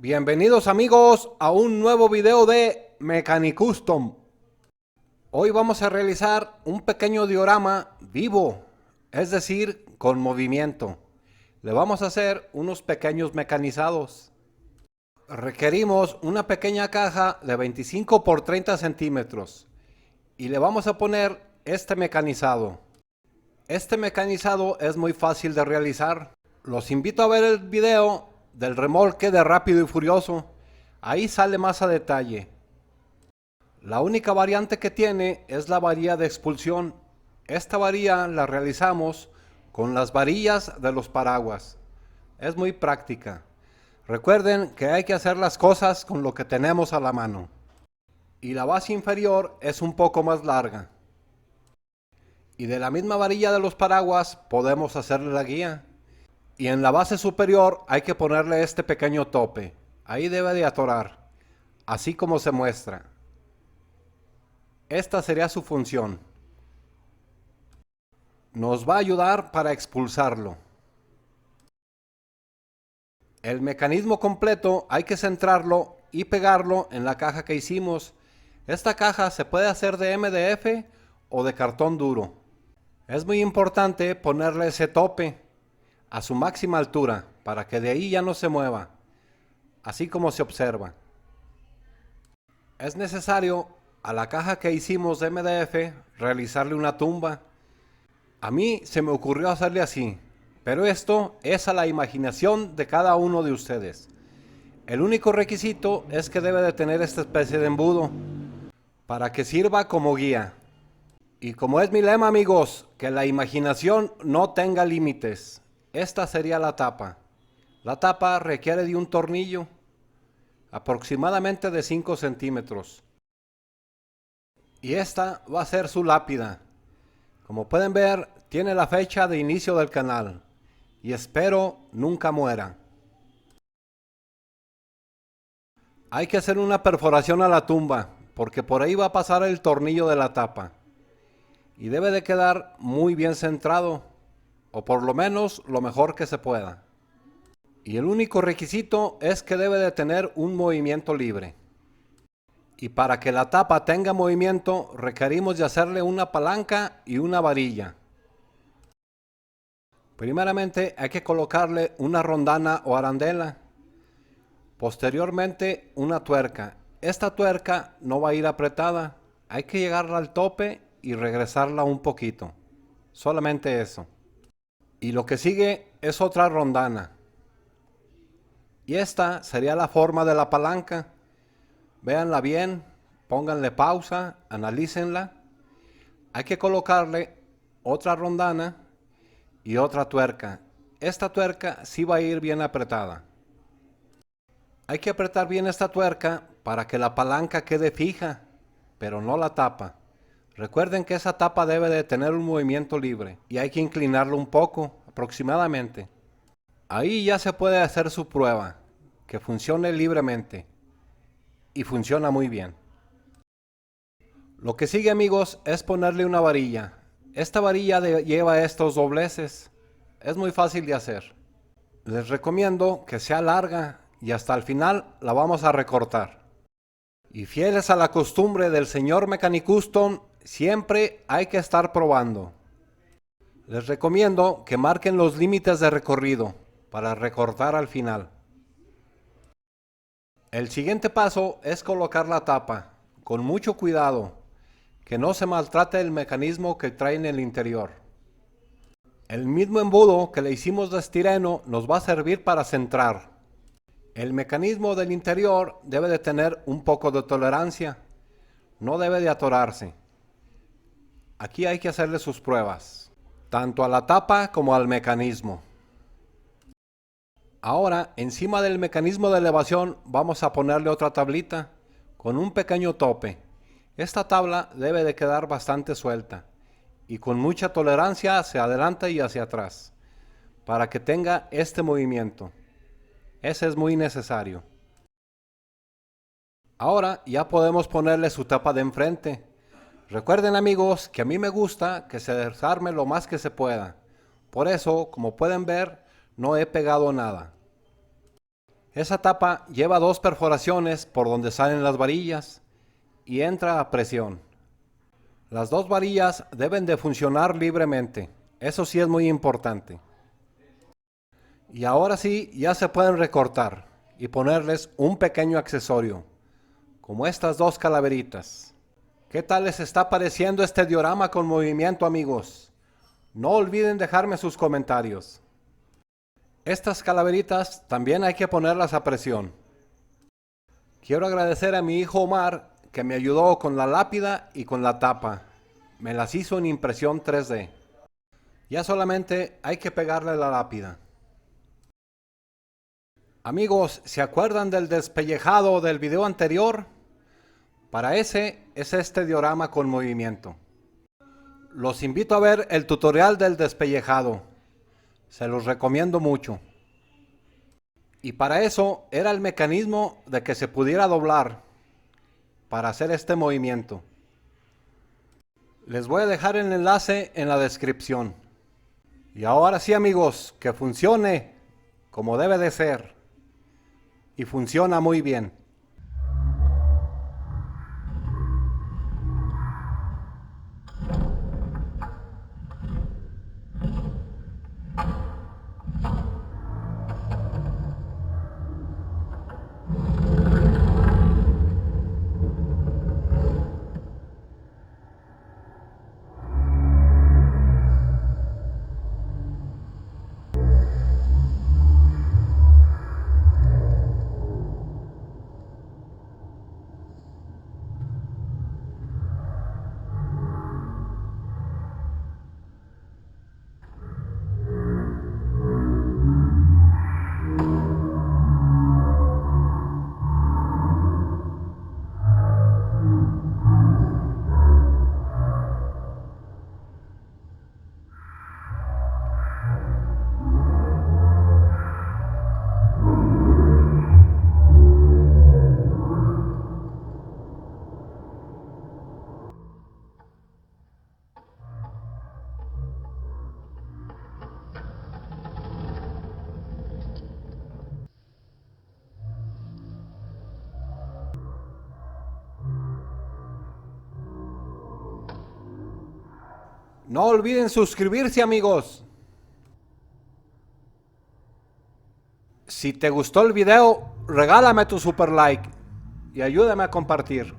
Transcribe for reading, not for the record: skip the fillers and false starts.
Bienvenidos amigos a un nuevo video de Mecanicustom. Hoy vamos a realizar un pequeño diorama vivo, es decir, con movimiento. Le vamos a hacer unos pequeños mecanizados. Requerimos una pequeña caja de 25 por 30 centímetros y le vamos a poner este mecanizado. Este mecanizado es muy fácil de realizar. Los invito a ver el video del remolque de Rápido y Furioso. Ahí sale más a detalle. La única variante que tiene es la varilla de expulsión. Esta varilla la realizamos con las varillas de los paraguas. Es muy práctica. Recuerden que hay que hacer las cosas con lo que tenemos a la mano. Y la base inferior es un poco más larga. Y de la misma varilla de los paraguas podemos hacerle la guía. Y en la base superior hay que ponerle este pequeño tope. Ahí debe de atorar, así como se muestra. Esta sería su función. Nos va a ayudar para expulsarlo. El mecanismo completo hay que centrarlo y pegarlo en la caja que hicimos. Esta caja se puede hacer de MDF o de cartón duro. Es muy importante ponerle ese tope a su máxima altura para que de ahí ya no se mueva, así como se observa. Es necesario a la caja que hicimos de MDF realizarle una tumba. A mí se me ocurrió hacerle así, pero esto es a la imaginación de cada uno de ustedes. El único requisito es que debe de tener esta especie de embudo para que sirva como guía. Y como es mi lema, amigos, que la imaginación no tenga límites. Esta sería la tapa. La tapa requiere de un tornillo, aproximadamente de 5 centímetros. Y esta va a ser su lápida. Como pueden ver, tiene la fecha de inicio del canal. Y espero nunca muera. Hay que hacer una perforación a la tumba, porque por ahí va a pasar el tornillo de la tapa. Y debe de quedar muy bien centrado, o por lo menos lo mejor que se pueda. Y el único requisito es que debe de tener un movimiento libre. Y para que la tapa tenga movimiento requerimos de hacerle una palanca y una varilla. Primeramente hay que colocarle una rondana o arandela. Posteriormente una tuerca. Esta tuerca no va a ir apretada. Hay que llegarla al tope y regresarla un poquito. Solamente eso. Y lo que sigue es otra rondana. Y esta sería la forma de la palanca. Véanla bien, pónganle pausa, analícenla. Hay que colocarle otra rondana y otra tuerca. Esta tuerca sí va a ir bien apretada. Hay que apretar bien esta tuerca para que la palanca quede fija, pero no la tapa. Recuerden que esa tapa debe de tener un movimiento libre y hay que inclinarlo un poco, aproximadamente. Ahí ya se puede hacer su prueba, que funcione libremente. Y funciona muy bien. Lo que sigue, amigos, es ponerle una varilla. Esta varilla lleva estos dobleces. Es muy fácil de hacer. Les recomiendo que sea larga y hasta el final la vamos a recortar. Y fieles a la costumbre del señor Mecanicustom, siempre hay que estar probando. Les recomiendo que marquen los límites de recorrido para recortar al final. El siguiente paso es colocar la tapa, con mucho cuidado, que no se maltrate el mecanismo que trae en el interior. El mismo embudo que le hicimos de estireno nos va a servir para centrar. El mecanismo del interior debe de tener un poco de tolerancia, no debe de atorarse. Aquí hay que hacerle sus pruebas, tanto a la tapa como al mecanismo. Ahora, encima del mecanismo de elevación vamos a ponerle otra tablita con un pequeño tope. Esta tabla debe de quedar bastante suelta y con mucha tolerancia hacia adelante y hacia atrás para que tenga este movimiento. Ese es muy necesario. Ahora ya podemos ponerle su tapa de enfrente. Recuerden, amigos, que a mí me gusta que se desarme lo más que se pueda. Por eso, como pueden ver, no he pegado nada. Esa tapa lleva dos perforaciones por donde salen las varillas y entra a presión. Las dos varillas deben de funcionar libremente. Eso sí es muy importante. Y ahora sí, ya se pueden recortar y ponerles un pequeño accesorio, como estas dos calaveritas. ¿Qué tal les está pareciendo este diorama con movimiento, amigos? No olviden dejarme sus comentarios. Estas calaveritas también hay que ponerlas a presión. Quiero agradecer a mi hijo Omar que me ayudó con la lápida y con la tapa. Me las hizo en impresión 3D. Ya solamente hay que pegarle la lápida. Amigos, ¿se acuerdan del despellejado del video anterior? Para ese es este diorama con movimiento. Los invito a ver el tutorial del despellejado. Se los recomiendo mucho. Y para eso era el mecanismo de que se pudiera doblar para hacer este movimiento. Les voy a dejar el enlace en la descripción. Y ahora sí, amigos, que funcione como debe de ser. Y funciona muy bien. No olviden suscribirse, amigos. Si te gustó el video, regálame tu super like y ayúdame a compartir.